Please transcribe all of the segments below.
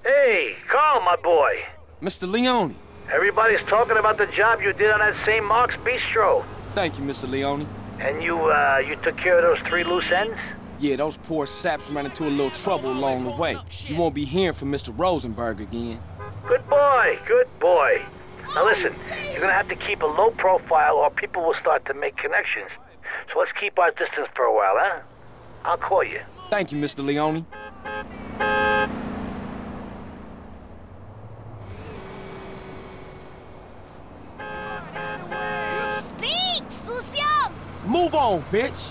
Hey, Carl, my boy. Mr. Leone. Everybody's talking about the job you did on that St. Mark's Bistro. Thank you, Mr. Leone. And you took care of those 3 loose ends? Yeah, those poor saps ran into a little trouble along the way. You won't be hearing from Mr. Rosenberg again. Good boy, good boy. Now listen, you're gonna have to keep a low profile or people will start to make connections. So let's keep our distance for a while, huh? I'll call you. Thank you, Mr. Leone. Move on, bitch!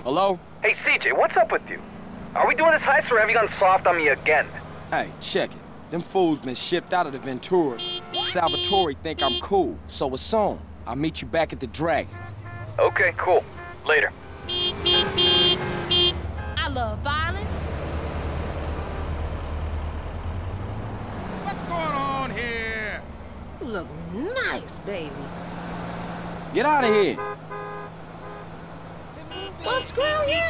Hello? Hey, CJ, what's up with you? Are we doing this heist or have you gone soft on me again? Hey, check it. Them fools been shipped out of the Venturas. Salvatore think I'm cool, so it's on. I'll meet you back at the Dragons. Okay, cool. Later. I love violence. What's going on here? You look nice, baby. Get out of here! Well, screw you.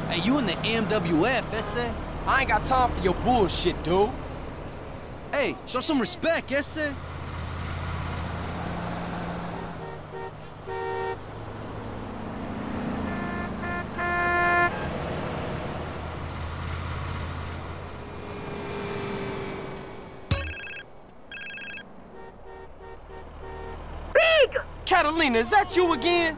Hey, you in the MWF, ese? I ain't got time for your bullshit, dude. Hey, show some respect, ese? Big! Catalina, is that you again?